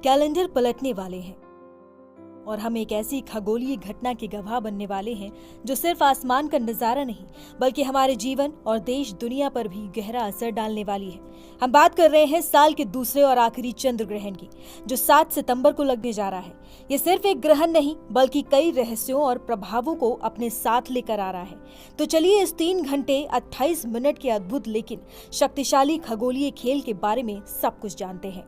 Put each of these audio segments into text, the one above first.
Calendar पलटने वाले हैं और हम एक ऐसी खगोलीय घटना के गवाह बनने वाले हैं जो सिर्फ आसमान का नजारा नहीं बल्कि हमारे जीवन और देश दुनिया पर भी गहरा असर डालने वाली है। हम बात कर रहे हैं साल के दूसरे और आखिरी चंद्र ग्रहण की, जो 7 सितंबर को लगने जा रहा है। ये सिर्फ एक ग्रहण नहीं बल्कि कई रहस्यों और प्रभावों को अपने साथ लेकर आ रहा है। तो चलिए इस 3 घंटे 28 मिनट के अद्भुत लेकिन शक्तिशाली खगोलीय खेल के बारे में सब कुछ जानते हैं।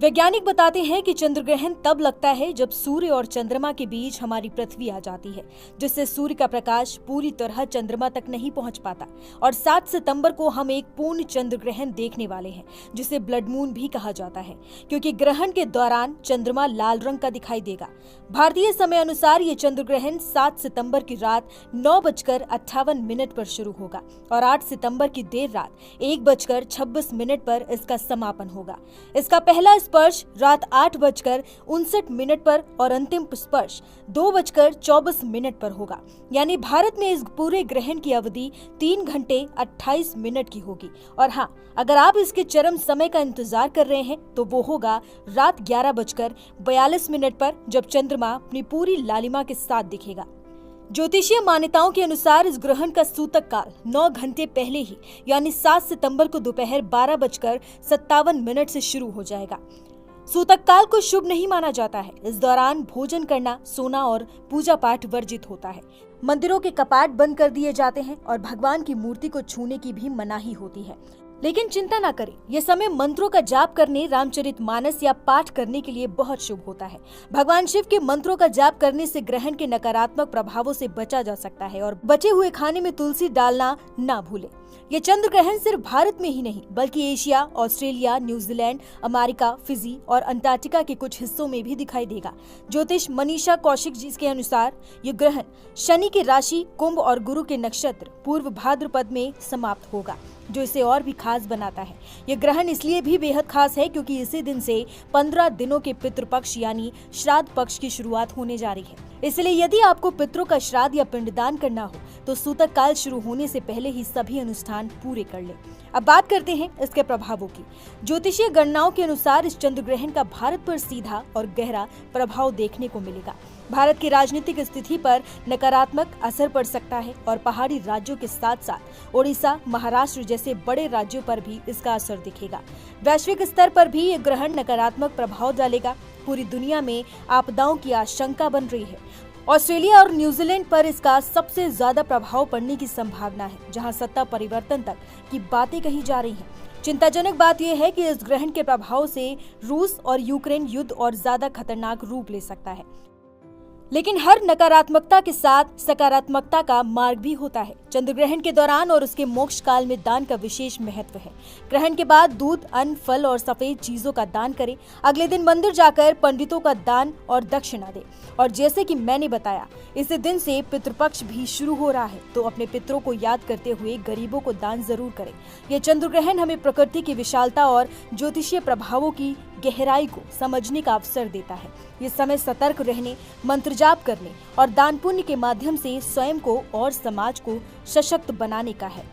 वैज्ञानिक बताते हैं कि चंद्र ग्रहण तब लगता है जब सूर्य और चंद्रमा के बीच हमारी पृथ्वी आ जाती है, जिससे सूर्य का प्रकाश पूरी तरह चंद्रमा तक नहीं पहुंच पाता। और 7 सितंबर को हम एक पूर्ण चंद्र ग्रहण देखने वाले हैं, जिसे ब्लड मून भी कहा जाता है, क्योंकि ग्रहण के दौरान चंद्रमा लाल रंग का दिखाई देगा। भारतीय समय अनुसार ये चंद्र ग्रहण 7 सितंबर की रात 9:58 पर शुरू होगा और 8 सितंबर की देर रात 1:26 पर इसका समापन होगा। इसका पहला स्पर्श रात 8:59 पर और अंतिम स्पर्श 2:24 पर होगा। यानी भारत में इस पूरे ग्रहण की अवधि 3 घंटे 28 मिनट की होगी। और हाँ, अगर आप इसके चरम समय का इंतजार कर रहे हैं तो वो होगा रात 11:42 पर, जब चंद्रमा अपनी पूरी लालिमा के साथ दिखेगा। ज्योतिषीय मान्यताओं के अनुसार इस ग्रहण का सूतक काल 9 घंटे पहले ही यानी 7 सितंबर को दोपहर 12:57 से शुरू हो जाएगा। सूतक काल को शुभ नहीं माना जाता है। इस दौरान भोजन करना, सोना और पूजा पाठ वर्जित होता है। मंदिरों के कपाट बंद कर दिए जाते हैं और भगवान की मूर्ति को छूने की भी मनाही होती है। लेकिन चिंता ना करें, यह समय मंत्रों का जाप करने, रामचरितमानस या पाठ करने के लिए बहुत शुभ होता है। भगवान शिव के मंत्रों का जाप करने से ग्रहण के नकारात्मक प्रभावों से बचा जा सकता है और बचे हुए खाने में तुलसी डालना ना भूलें। ये चंद्र ग्रहण सिर्फ भारत में ही नहीं बल्कि Asia, Australia, New Zealand, America, Fiji और अंटार्कटिका के कुछ हिस्सों में भी दिखाई देगा। ज्योतिष मनीषा कौशिक जी के अनुसार ये ग्रहण शनि की राशि कुंभ और गुरु के नक्षत्र पूर्व भाद्रपद में समाप्त होगा, जो इसे और भी खास बनाता है। यह ग्रहण इसलिए भी बेहद खास है क्योंकि इसी दिन से 15 दिनों के पितृपक्ष यानी श्राद्ध पक्ष की शुरुआत होने जा रही है। इसलिए यदि आपको पितरों का श्राद्ध या पिंडदान करना हो तो सूतक काल शुरू होने से पहले ही सभी अनुष्ठान पूरे कर लें। अब बात करते हैं इसके प्रभावों की। ज्योतिषीय गणनाओं के अनुसार इस चंद्र ग्रहण का भारत पर सीधा और गहरा प्रभाव देखने को मिलेगा। भारत की राजनीतिक स्थिति पर नकारात्मक असर पड़ सकता है और पहाड़ी राज्यों के साथ साथ ओडिशा, महाराष्ट्र जैसे बड़े राज्यों पर भी इसका असर दिखेगा। वैश्विक स्तर पर भी ये ग्रहण नकारात्मक प्रभाव डालेगा। पूरी दुनिया में आपदाओं की आशंका बन रही है। ऑस्ट्रेलिया और न्यूजीलैंड पर इसका सबसे ज्यादा प्रभाव पड़ने की संभावना है, जहां सत्ता परिवर्तन तक की बातें कही जा रही हैं। चिंताजनक बात यह है कि इस ग्रहण के प्रभाव से रूस और यूक्रेन युद्ध और ज्यादा खतरनाक रूप ले सकता है। लेकिन हर नकारात्मकता के साथ सकारात्मकता का मार्ग भी होता है। चंद्र ग्रहण के दौरान और उसके मोक्ष काल में दान का विशेष महत्व है। ग्रहण के बाद दूध, अन्न, फल और सफेद चीजों का दान करें। अगले दिन मंदिर जाकर पंडितों का दान और दक्षिणा दें। और जैसे कि मैंने बताया, इसी दिन से पितृपक्ष भी शुरू हो रहा है, तो अपने पितरों को याद करते हुए गरीबों को दान जरूर करें। यह चंद्र ग्रहण हमें प्रकृति की विशालता और ज्योतिषीय प्रभावों की गहराई को समझने का अवसर देता है। ये समय सतर्क रहने, मंत्र जाप करने और दान पुण्य के माध्यम से स्वयं को और समाज को सशक्त बनाने का है।